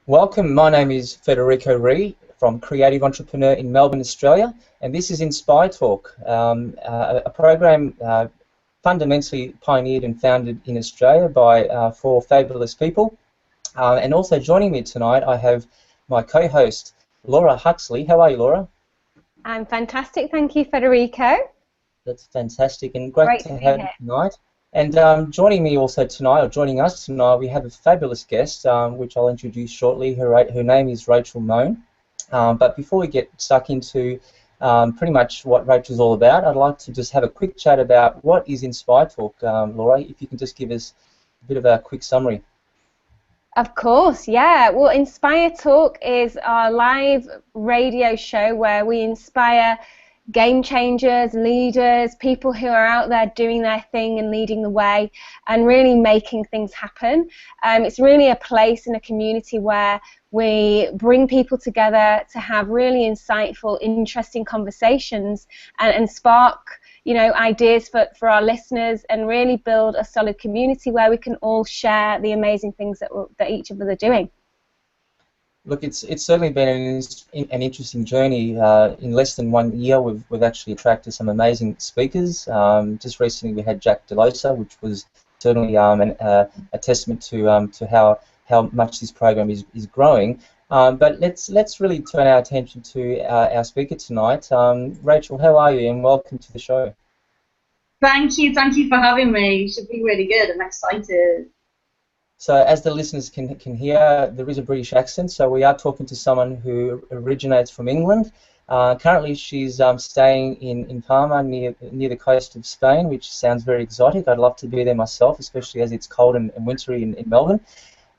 Welcome, my name is Federico Ree from Creative Entrepreneur in Melbourne, Australia, and this is InspireTalk, a program fundamentally pioneered and founded in Australia by four fabulous people. And also joining me tonight, I have my co-host, Laura Huxley. How are you, Laura? I'm fantastic, thank you, Federico. That's fantastic and great to have you tonight. And joining me also tonight, or joining us tonight, we have a fabulous guest, which I'll introduce shortly. Her name is Rachel Moan. But before we get stuck into pretty much what Rachel's all about, I'd like to just have a quick chat about what is InspireTalk. Laura, if you can just give us a bit of a quick summary. Of course, yeah. Well, InspireTalk is our live radio show where we inspire game changers, leaders, people who are out there doing their thing and leading the way and really making things happen. It's really a place in a community where we bring people together to have really insightful, interesting conversations and spark, ideas for our listeners and really build a solid community where we can all share the amazing things that each of us are doing. Look, it's certainly been an interesting journey. In less than 1 year, we've actually attracted some amazing speakers. Just recently, we had Jack Delosa, which was certainly a testament to how much this program is growing. But let's really turn our attention to our speaker tonight. Rachel, how are you? And welcome to the show. Thank you for having me. It should be really good. I'm excited. So as the listeners can hear, there is a British accent, so we are talking to someone who originates from England. Currently she's staying in Palma near the coast of Spain, which sounds very exotic. I'd love to be there myself, especially as it's cold and wintry in Melbourne.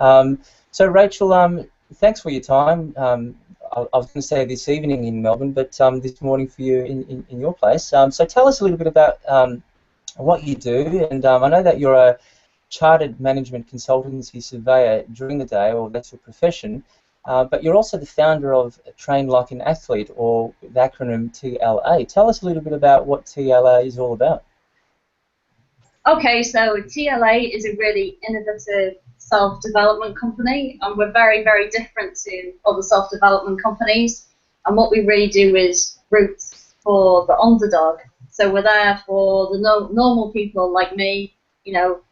So Rachel, thanks for your time. I was going to say this evening in Melbourne, but this morning for you in your place. So tell us a little bit about what you do, and I know that you're a chartered management consultancy surveyor during the day, or that's your profession, but you're also the founder of Train Like an Athlete, or the acronym TLA. Tell us a little bit about what TLA is all about. Okay, so TLA is a really innovative self-development company, and we're very, very different to other self-development companies, and what we really do is roots for the underdog. So we're there for the normal people like me.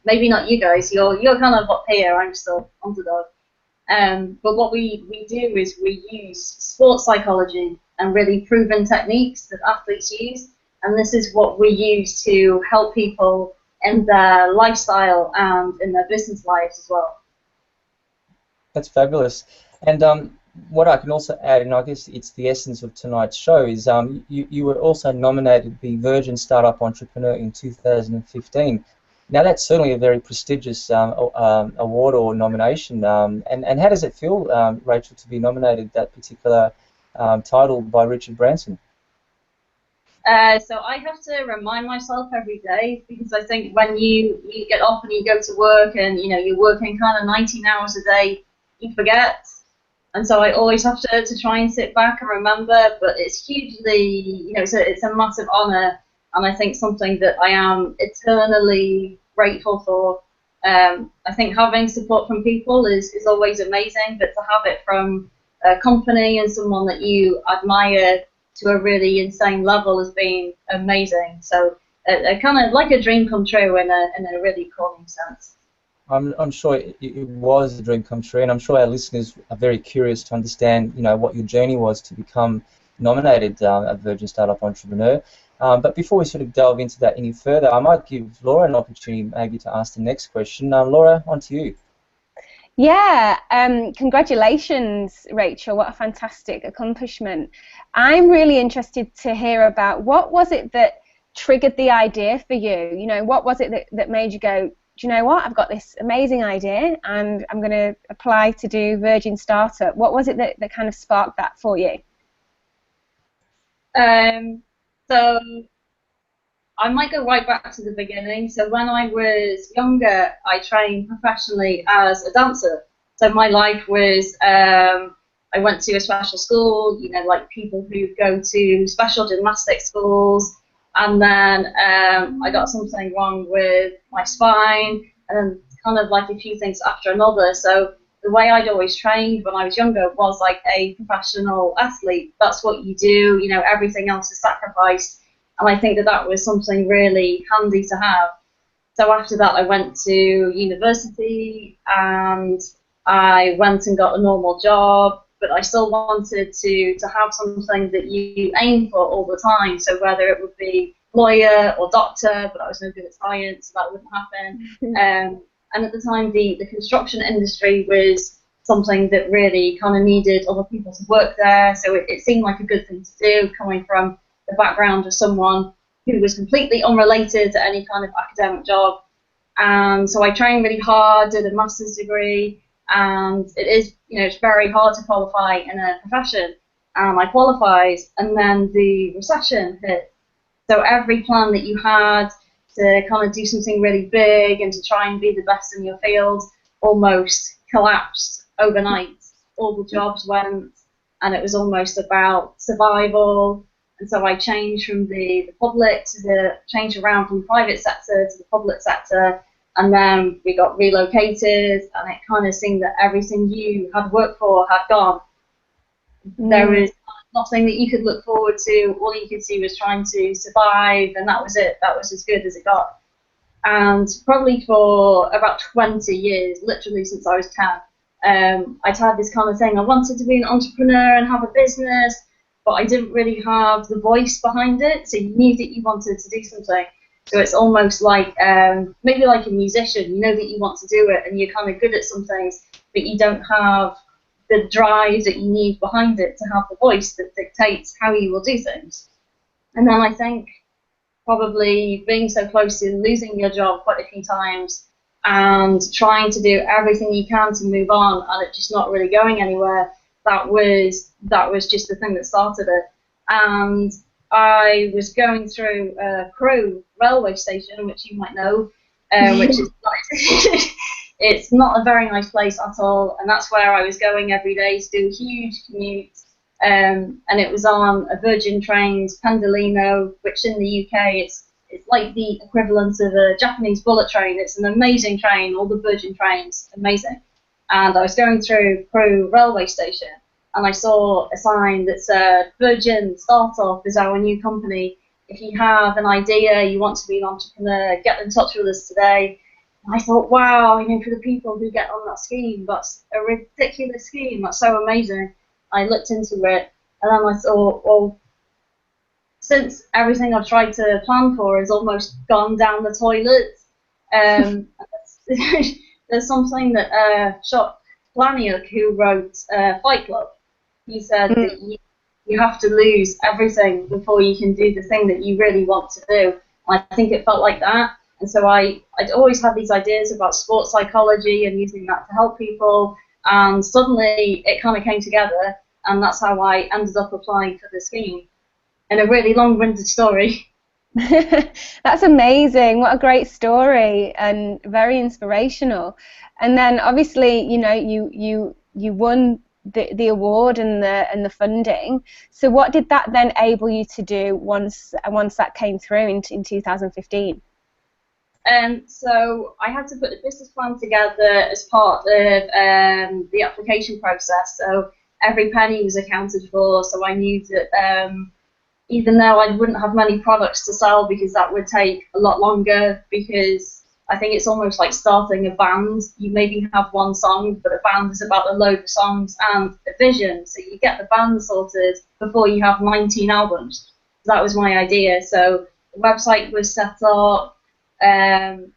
Maybe not you guys. You're kind of up here. I'm still underdog. But what we do is we use sports psychology and really proven techniques that athletes use, and this is what we use to help people in their lifestyle and in their business lives as well. That's fabulous. And what I can also add, and I guess it's the essence of tonight's show, is you were also nominated the Virgin Startup Entrepreneur in 2015. Now that's certainly a very prestigious award or nomination, and how does it feel, Rachel, to be nominated that particular title by Richard Branson? So I have to remind myself every day, because I think when you get up and you go to work and you're working kind of 19 hours a day, you forget, and so I always have to try and sit back and remember. But it's hugely, it's a massive honour. And I think something that I am eternally grateful for. I think having support from people is always amazing, but to have it from a company and someone that you admire to a really insane level has been amazing. So kind of like a dream come true in a really calming sense. I'm sure it was a dream come true, and I'm sure our listeners are very curious to understand, what your journey was to become nominated a Virgin Startup Entrepreneur. But before we sort of delve into that any further, I might give Laura an opportunity maybe to ask the next question. Laura, on to you. Yeah, congratulations, Rachel. What a fantastic accomplishment. I'm really interested to hear about what was it that triggered the idea for you? What was it that made you go, do you know what, I've got this amazing idea and I'm going to apply to do Virgin Startup. What was it that kind of sparked that for you? So I might go right back to the beginning. So when I was younger, I trained professionally as a dancer. So my life was, I went to a special school, like people who go to special gymnastics schools, and then I got something wrong with my spine, and then kind of like a few things after another. So the way I'd always trained when I was younger was like a professional athlete. That's what you do, you know, everything else is sacrificed. And I think that that was something really handy to have. So after that, I went to university and I went and got a normal job, but I still wanted to have something that you aim for all the time. So whether it would be lawyer or doctor, but I was no good at science, so that wouldn't happen. And at the time, the construction industry was something that really kind of needed other people to work there. So it seemed like a good thing to do, coming from the background of someone who was completely unrelated to any kind of academic job. And so I trained really hard, did a master's degree, and it is, you know, it's very hard to qualify in a profession. And I qualified, and then the recession hit. So every plan that you had to kind of do something really big and to try and be the best in your field almost collapsed overnight. All the jobs went, and it was almost about survival. And so I changed from the public to change around from the private sector to the public sector, and then we got relocated, and it kind of seemed that everything you had worked for had gone. There was nothing that you could look forward to. All you could see was trying to survive, and that was it. That was as good as it got. And probably for about 20 years, literally since I was 10, I'd had this kind of thing. I wanted to be an entrepreneur and have a business, but I didn't really have the voice behind it. So you knew that you wanted to do something. So it's almost like maybe like a musician. You know that you want to do it, and you're kind of good at some things, but you don't have the drive that you need behind it to have the voice that dictates how you will do things. And then I think probably being so close to losing your job quite a few times and trying to do everything you can to move on, and it just not really going anywhere, that was just the thing that started it. And I was going through Crewe railway station, which you might know, which is like it's not a very nice place at all, and that's where I was going every day to do a huge commute. And it was on a Virgin Trains Pendolino, which in the UK it's like the equivalent of a Japanese bullet train. It's an amazing train, all the Virgin trains, amazing. And I was going through Crewe railway station, and I saw a sign that said, Virgin Startup is our new company. If you have an idea, you want to be an entrepreneur, get in touch with us today. And I thought, wow, you know, for the people who get on that scheme, that's a ridiculous scheme, that's so amazing. I looked into it, and then I thought, well, since everything I've tried to plan for has almost gone down the toilet, there's something that Shock Planiuk, who wrote Fight Club, he said that you have to lose everything before you can do the thing that you really want to do. And I think it felt like that. And so I'd always had these ideas about sports psychology and using that to help people. And suddenly it kind of came together, and that's how I ended up applying for the scheme. In a really long-winded story. That's amazing. What a great story, and very inspirational. And then obviously, you know, you won the award and the funding. So what did that then enable you to do once that came through in 2015? So I had to put a business plan together as part of the application process. So every penny was accounted for. So I knew that even though I wouldn't have many products to sell, because that would take a lot longer, because I think it's almost like starting a band. You maybe have one song, but a band is about a load of songs and a vision. So you get the band sorted before you have 19 albums. That was my idea. So the website was set up, and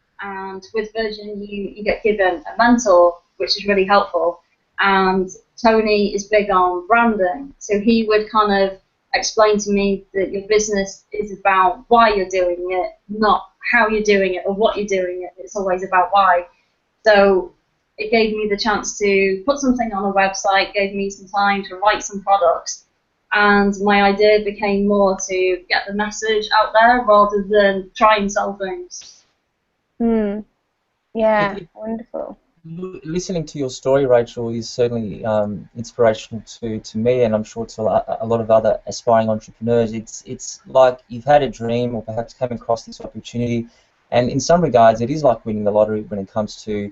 with Virgin you get given a mentor, which is really helpful. And Tony is big on branding, so he would kind of explain to me that your business is about why you're doing it, not how you're doing it or what you're doing it. It's always about why. So it gave me the chance to put something on a website, gave me some time to write some products, and my idea became more to get the message out there rather than try and sell things. Yeah, wonderful. Listening to your story, Rachel, is certainly inspirational to me, and I'm sure to a lot of other aspiring entrepreneurs. It's like you've had a dream, or perhaps came across this opportunity, and in some regards it is like winning the lottery when it comes to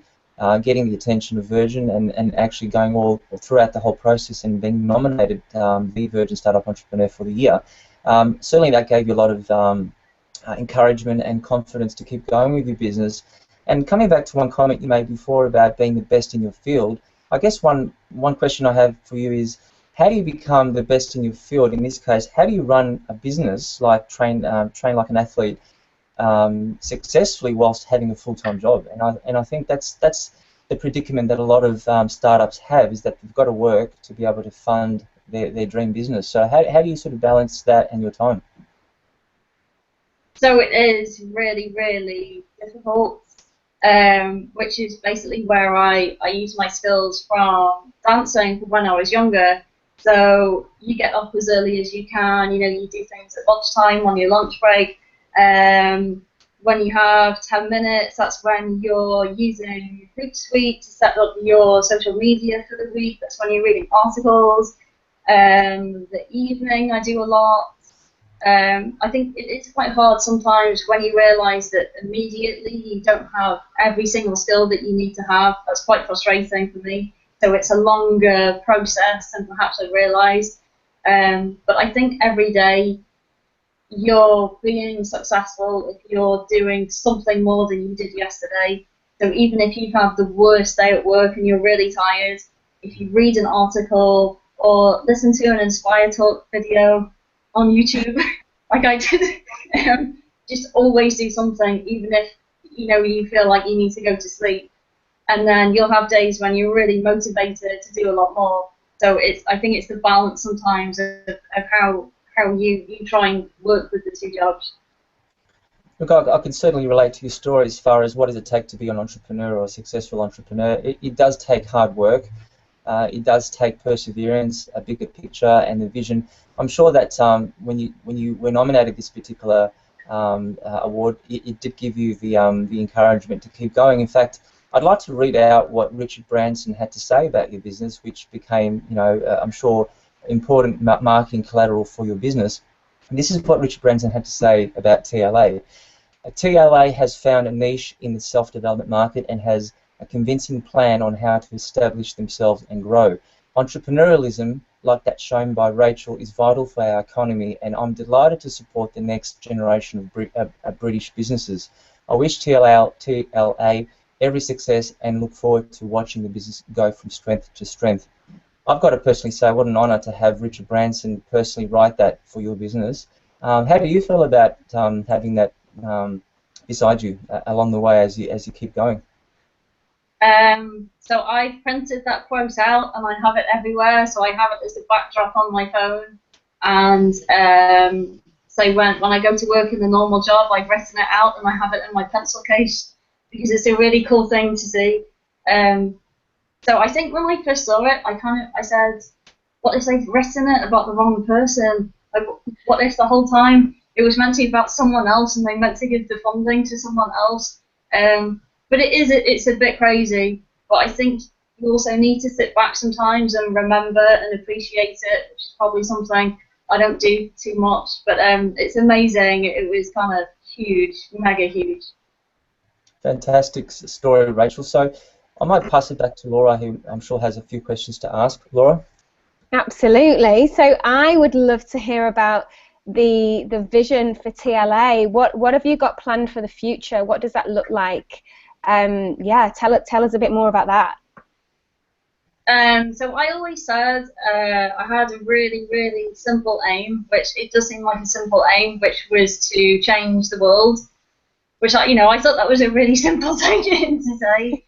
getting the attention of Virgin and actually going all throughout the whole process and being nominated the Virgin Startup Entrepreneur for the Year. Certainly that gave you a lot of encouragement and confidence to keep going with your business. And coming back to one comment you made before about being the best in your field, I guess one question I have for you is, how do you become the best in your field? In this case, how do you run a business, like train like an athlete, successfully whilst having a full-time job? And I think that's the predicament that a lot of startups have, is that they've got to work to be able to fund their dream business. So how do you sort of balance that and your time? So it is really, really difficult, which is basically where I use my skills from dancing from when I was younger. So you get up as early as you can, you do things at lunchtime, on your lunch break. When you have 10 minutes, that's when you're using Hootsuite to set up your social media for the week. That's when you're reading articles. The evening I do a lot. I think it's quite hard sometimes when you realise that immediately you don't have every single skill that you need to have. That's quite frustrating for me. So it's a longer process than perhaps I realised. But I think every day you're being successful if you're doing something more than you did yesterday. So even if you have the worst day at work and you're really tired, if you read an article or listen to an InspireTalk video on YouTube, like I did, just always do something, even if you feel like you need to go to sleep. And then you'll have days when you're really motivated to do a lot more. So I think it's the balance sometimes of how you try and work with the two jobs. Look, I can certainly relate to your story as far as what does it take to be an entrepreneur or a successful entrepreneur. It does take hard work. It does take perseverance, a bigger picture, and the vision. I'm sure that when you were nominated this particular award, it did give you the encouragement to keep going. In fact, I'd like to read out what Richard Branson had to say about your business, which became, I'm sure, important marketing collateral for your business. And this is what Richard Branson had to say about TLA. TLA has found a niche in the self-development market and has a convincing plan on how to establish themselves and grow. Entrepreneurialism, like that shown by Rachel, is vital for our economy, and I'm delighted to support the next generation of British businesses. I wish TLA every success and look forward to watching the business go from strength to strength. I've got to personally say what an honour to have Richard Branson personally write that for your business. How do you feel about having that beside you along the way as you keep going? So I printed that quote out and I have it everywhere. So I have it as a backdrop on my phone. And so when I go to work in the normal job, I've written it out and I have it in my pencil case because it's a really cool thing to see. So I think when I first saw it, I said, what if they've written it about the wrong person? Like, what if the whole time it was meant to be about someone else and they meant to give the funding to someone else? But it's a bit crazy. But I think you also need to sit back sometimes and remember and appreciate it, which is probably something I don't do too much. But it's amazing. It was kind of huge, mega huge. Fantastic story, Rachel. So I might pass it back to Laura, who I'm sure has a few questions to ask. Laura? Absolutely. So I would love to hear about the vision for TLA. What have you got planned for the future? What does that look like? Yeah, tell us a bit more about that. So I always said I had a really, really simple aim, which it does seem like a simple aim, which was to change the world. Which I thought that was a really simple thing to say.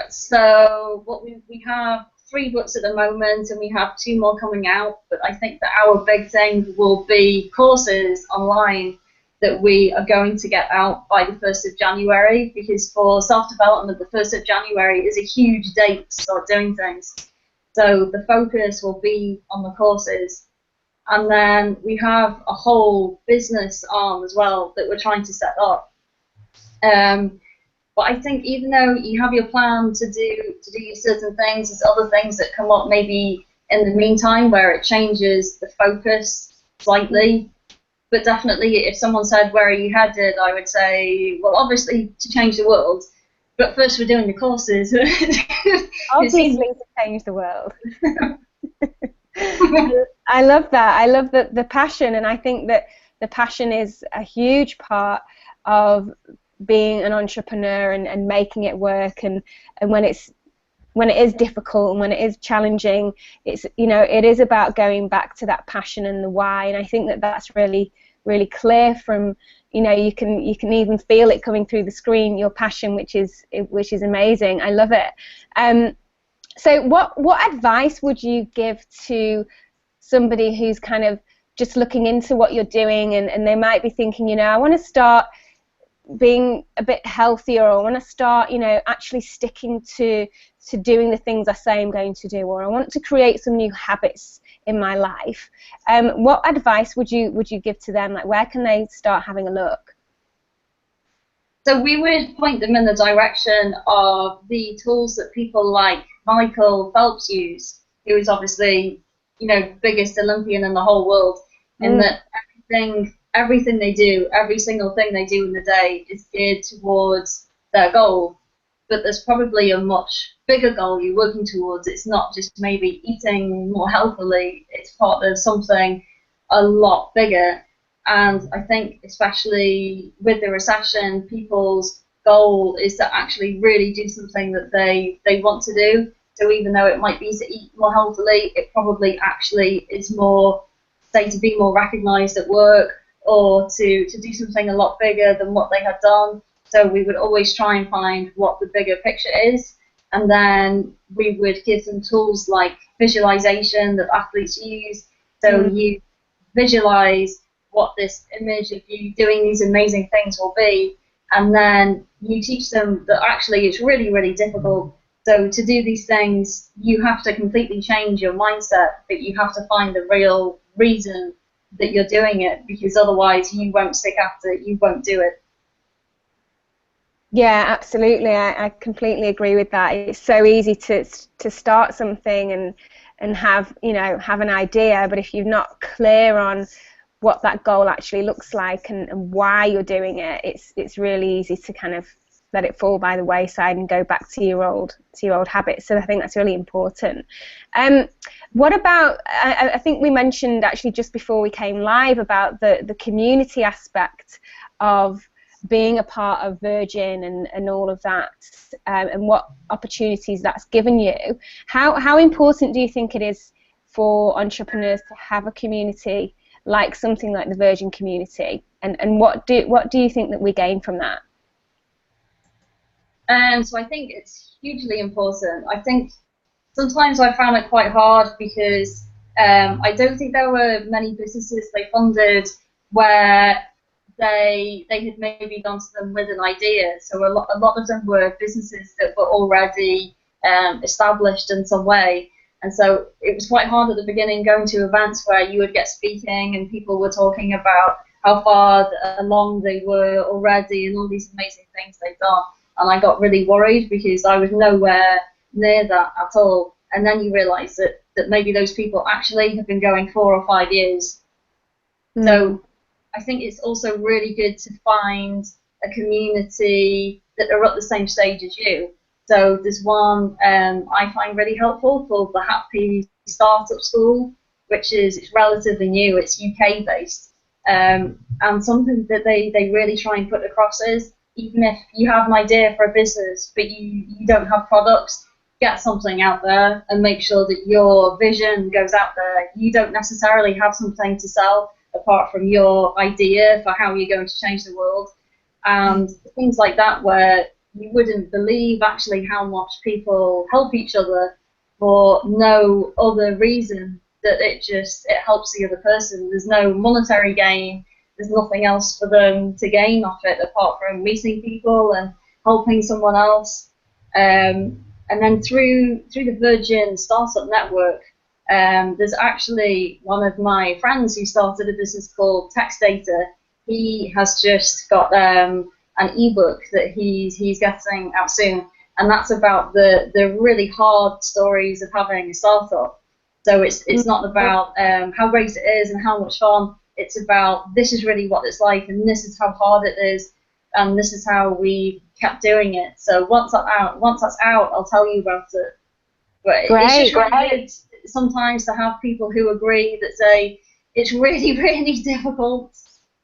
So what we have 3 books at the moment, and we have 2 more coming out. But I think that our big thing will be courses online that we are going to get out by the 1st of January, because for self-development, the 1st of January is a huge date to start doing things. So the focus will be on the courses. And then we have a whole business arm as well that we're trying to set up. But I think even though you have your plan to do certain things, there's other things that come up maybe in the meantime where it changes the focus slightly. But definitely, if someone said, where are you headed, I would say, well, obviously to change the world. But first we're doing the courses. Obviously to change the world. I love that. I love the passion, and I think that the passion is a huge part of being an entrepreneur and making it work, and when it is difficult and when it is challenging, it's, you know, it is about going back to that passion and the why, and I think that that's really, really clear from, you know, you can even feel it coming through the screen, your passion, which is amazing. I love it. So what advice would you give to somebody who's kind of just looking into what you're doing, and they might be thinking, you know, I want to start being a bit healthier, or I want to start, you know, actually sticking to doing the things I say I'm going to do, or I want to create some new habits in my life. What advice would you give to them? Like, where can they start having a look? So we would point them in the direction of the tools that people like Michael Phelps use, who is obviously, you know, biggest Olympian in the whole world, and that everything they do, every single thing they do in the day is geared towards their goal. But there's probably a much bigger goal you're working towards. It's not just maybe eating more healthily. It's part of something a lot bigger. And I think especially with the recession, people's goal is to actually really do something that they want to do. So even though it might be to eat more healthily, it probably actually is more, say, to be more recognized at work, or to do something a lot bigger than what they had done. So we would always try and find what the bigger picture is, and then we would give them tools like visualization that athletes use. So you visualize what this image of you doing these amazing things will be, and then you teach them that actually it's really, really difficult. So to do these things, you have to completely change your mindset, but you have to find the real reason that you're doing it, because otherwise you won't stick after it, you won't do it. Yeah, absolutely. I completely agree with that. It's so easy to start something and have, you know, have an idea, but if you're not clear on what that goal actually looks like and why you're doing it, it's really easy to kind of let it fall by the wayside and go back to your old habits. So I think that's really important. What about, I think we mentioned actually just before we came live about the community aspect of being a part of Virgin and all of that, and what opportunities that's given you. How important do you think it is for entrepreneurs to have a community like something like the Virgin community, and what do you think that we gain from that? So I think it's hugely important. I think sometimes I found it quite hard because I don't think there were many businesses they funded where they had maybe gone to them with an idea. So a lot of them were businesses that were already established in some way. And so it was quite hard at the beginning going to events where you would get speaking and people were talking about how far along they were already and all these amazing things they've done. And I got really worried because I was nowhere near that at all. And then you realise that maybe those people actually have been going 4 or 5 years. So I think it's also really good to find a community that are at the same stage as you. So there's one I find really helpful called the Happy Startup School, it's relatively new. It's UK based, and something that they really try and put across is, even if you have an idea for a business but you don't have products, get something out there and make sure that your vision goes out there. You don't necessarily have something to sell apart from your idea for how you're going to change the world, and things like that, where you wouldn't believe actually how much people help each other for no other reason that it helps the other person. There's no monetary gain. There's nothing else for them to gain off it apart from meeting people and helping someone else. And then through the Virgin Startup Network, there's actually one of my friends who started a business called Text Data. He has just got an ebook that he's getting out soon, and that's about the really hard stories of having a startup. So it's not about how great it is and how much fun. It's about, this is really what it's like, and this is how hard it is. and this is how we kept doing it. So once that's out, I'll tell you about it. But it's just really good sometimes to have people who agree, that say it's really, really difficult,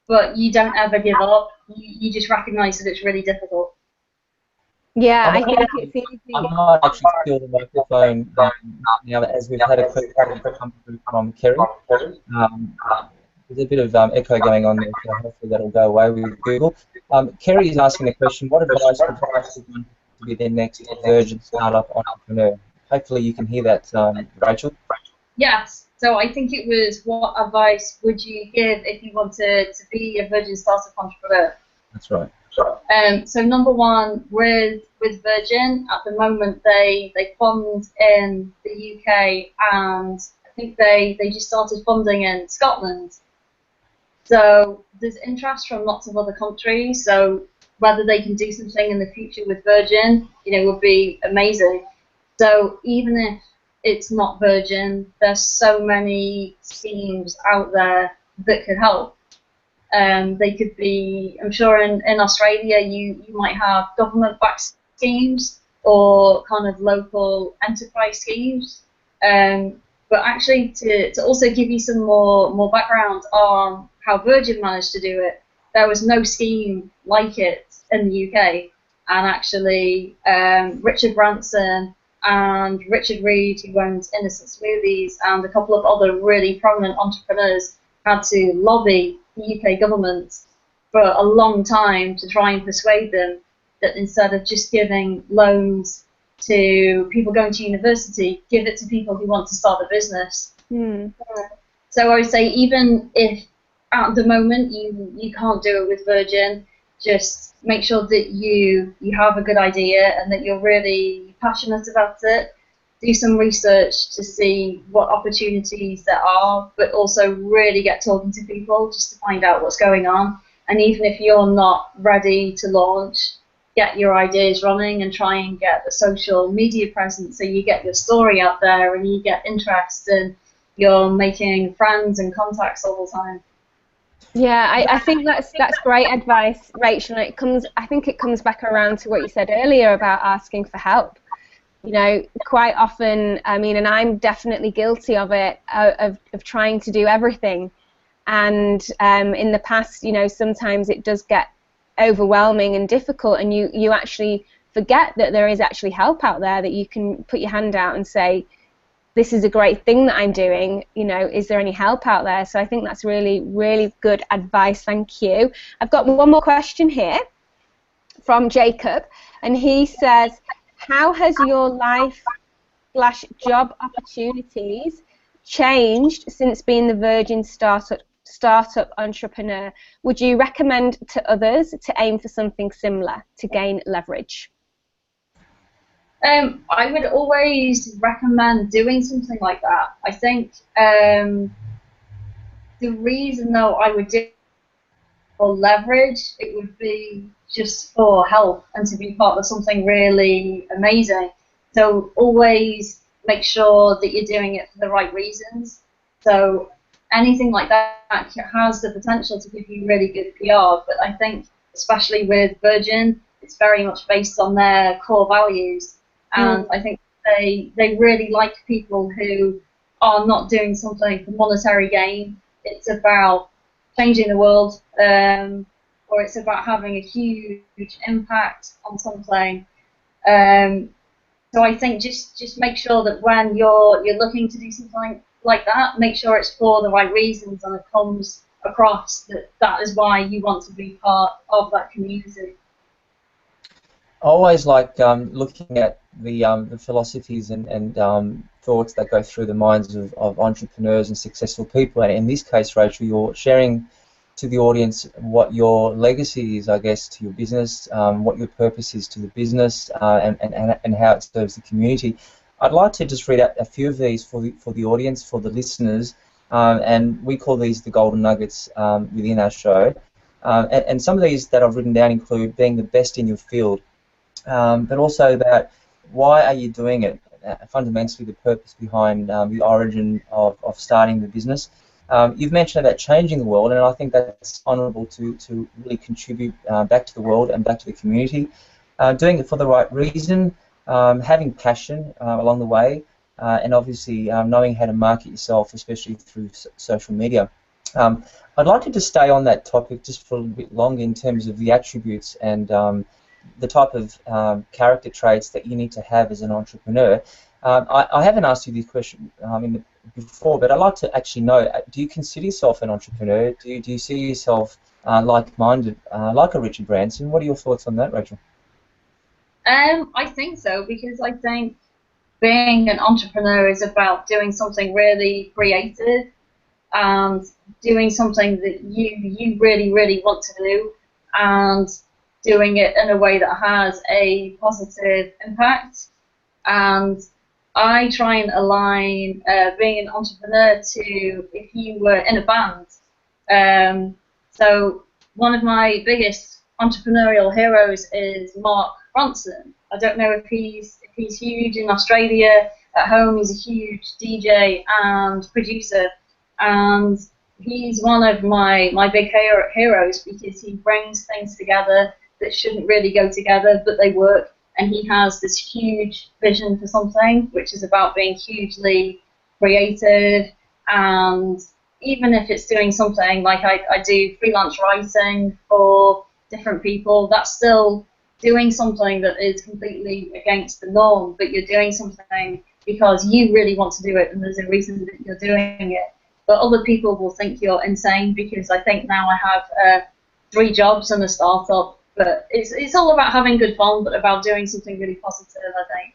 but you don't ever give up. You just recognise that it's really difficult. Yeah, I think it's easy. I might actually steal the microphone now, as we've had a quick come through from Kerry. There's a bit of echo going on there, so hopefully that'll go away with Google. Kerry is asking a question: what advice would you give someone to be their next virgin startup entrepreneur? Hopefully you can hear that, Rachel. Yes. So I think it was, what advice would you give if you wanted to be a virgin startup entrepreneur? That's right. So number one, with Virgin, at the moment they fund in the UK, and I think they just started funding in Scotland. So there's interest from lots of other countries. So whether they can do something in the future with Virgin, would be amazing. So even if it's not Virgin, there's so many schemes out there that could help. They could be, I'm sure in Australia you might have government-backed schemes or kind of local enterprise schemes. But actually, to also give you some more background on how Virgin managed to do it, there was no scheme like it in the UK. And actually, Richard Branson and Richard Reed, who owns Innocent Smoothies, and a couple of other really prominent entrepreneurs had to lobby the UK government for a long time to try and persuade them that instead of just giving loans to people going to university, give it to people who want to start a business. So I would say, even if at the moment you can't do it with Virgin, just make sure that you have a good idea and that you're really passionate about it. Do some research to see what opportunities there are, but also really get talking to people just to find out what's going on. And even if you're not ready to launch, get your ideas running and try and get a social media presence so you get your story out there and you get interest and you're making friends and contacts all the time. Yeah, I think that's great advice, Rachel. And I think it comes back around to what you said earlier about asking for help. Quite often, and I'm definitely guilty of it, of trying to do everything. And in the past, sometimes it does get overwhelming and difficult, and you actually forget that there is actually help out there, that you can put your hand out and say, this is a great thing that I'm doing, is there any help out there? So I think that's really, really good advice. Thank you. I've got one more question here from Jacob, and he says, how has your life/job opportunities changed since being the Virgin startup entrepreneur? Would you recommend to others to aim for something similar to gain leverage? I would always recommend doing something like that. I think the reason, though, I would do it for leverage, it would be just for help and to be part of something really amazing. So always make sure that you're doing it for the right reasons. So anything like that has the potential to give you really good PR, but I think especially with Virgin, it's very much based on their core values. And I think they really like people who are not doing something for monetary gain. It's about changing the world, or it's about having a huge impact on something. So I think just make sure that when you're looking to do something like that, make sure it's for the right reasons and it comes across that is why you want to be part of that community. I always like looking at the philosophies and thoughts that go through the minds of entrepreneurs and successful people. And in this case, Rachel, you're sharing to the audience what your legacy is, I guess, to your business, what your purpose is to the business, and how it serves the community. I'd like to just read out a few of these for the audience, for the listeners, and we call these the golden nuggets within our show. And some of these that I've written down include being the best in your field, but also about why are you doing it, fundamentally the purpose behind the origin of starting the business, You've mentioned about changing the world, and I think that's honourable to really contribute back to the world and back to the community. Doing it for the right reason, having passion along the way, and obviously knowing how to market yourself, especially through social media. I'd like to just stay on that topic just for a little bit longer in terms of the attributes and the type of character traits that you need to have as an entrepreneur. I haven't asked you this question before, but I'd like to actually know, do you consider yourself an entrepreneur? Do you see yourself like-minded, like a Richard Branson? What are your thoughts on that, Rachel? I think so, because I think being an entrepreneur is about doing something really creative and doing something that you really, really want to do, and doing it in a way that has a positive impact. And I try and align being an entrepreneur to if you were in a band. So one of my biggest entrepreneurial heroes is Richard Branson. I don't know if he's huge in Australia. At home, he's a huge DJ and producer, and he's one of my big heroes because he brings things together that shouldn't really go together, but they work. And he has this huge vision for something, which is about being hugely creative. And even if it's doing something like I do freelance writing for different people, that's still doing something that is completely against the norm, but you're doing something because you really want to do it and there's a reason that you're doing it. But other people will think you're insane, because I think now I have 3 jobs and a startup. But it's all about having good fun, but about doing something really positive, I think.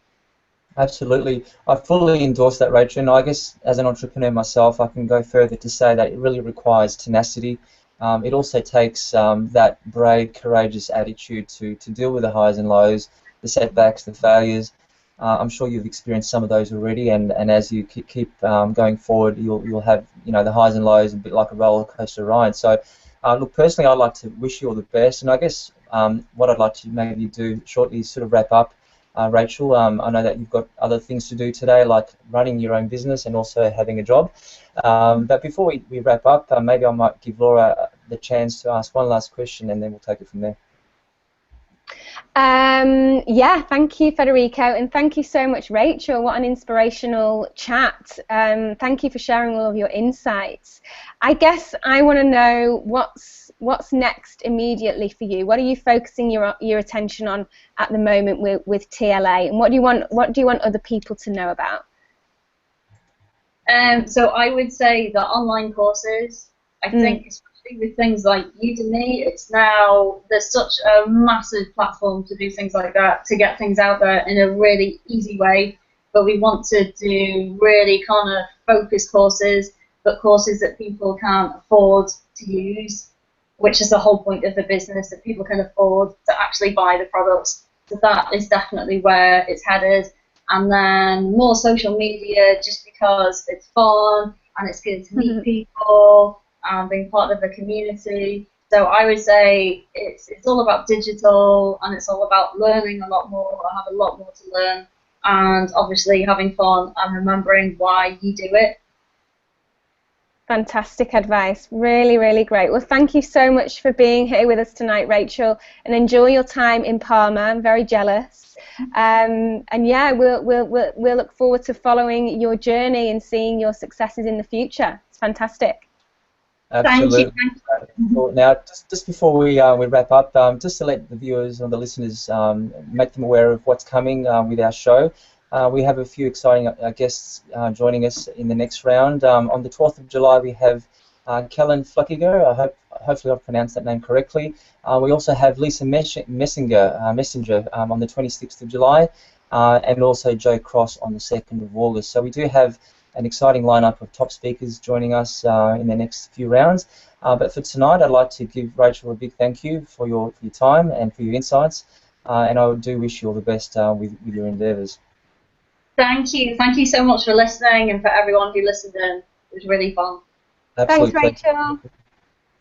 Absolutely. I fully endorse that, Rachel. And I guess as an entrepreneur myself, I can go further to say that it really requires tenacity. It also takes that brave, courageous attitude to deal with the highs and lows, the setbacks, the failures. I'm sure you've experienced some of those already, and as you keep going forward, you'll have the highs and lows, a bit like a roller coaster ride. So, look, personally, I'd like to wish you all the best, and I guess what I'd like to maybe do shortly is sort of wrap up. Rachel, I know that you've got other things to do today, like running your own business and also having a job. But before we wrap up, maybe I might give Laura the chance to ask one last question, and then we'll take it from there. Yeah, thank you, Federico, and thank you so much, Rachel. What an inspirational chat. Thank you for sharing all of your insights. I guess I want to know what's next immediately for you. What are you focusing your attention on at the moment with TLA, and what do you want other people to know about? So I would say the online courses. I think especially with things like Udemy, there's such a massive platform to do things like that, to get things out there in a really easy way. But we want to do really kind of focused courses, but courses that people can afford to use, which is the whole point of the business, that people can afford to actually buy the products. So that is definitely where it's headed. And then more social media, just because it's fun and it's good to meet people and being part of the community. So I would say it's all about digital, and it's all about learning a lot more. I have a lot more to learn, and obviously having fun and remembering why you do it. Fantastic advice. Really, really great. Well, thank you so much for being here with us tonight, Rachel, and enjoy your time in Parma. I'm very jealous. And yeah, we'll look forward to following your journey and seeing your successes in the future. It's fantastic. Absolutely. Thank you. Now, just before we wrap up, just to let the viewers and the listeners make them aware of what's coming with our show. We have a few exciting guests joining us in the next round. On the 12th of July, we have Kellen Fluckiger. Hopefully I've pronounced that name correctly. We also have Lisa Messenger on the 26th of July, and also Joe Cross on the 2nd of August. So we do have an exciting lineup of top speakers joining us in the next few rounds. But for tonight, I'd like to give Rachel a big thank you for your time and for your insights. And I do wish you all the best with your endeavours. Thank you. Thank you so much for listening, and for everyone who listened in. It was really fun. Absolutely. Thanks, Rachel.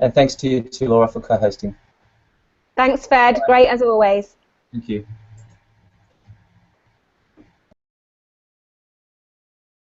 And thanks to you, Laura, for co-hosting. Thanks, Fed. Great as always. Thank you.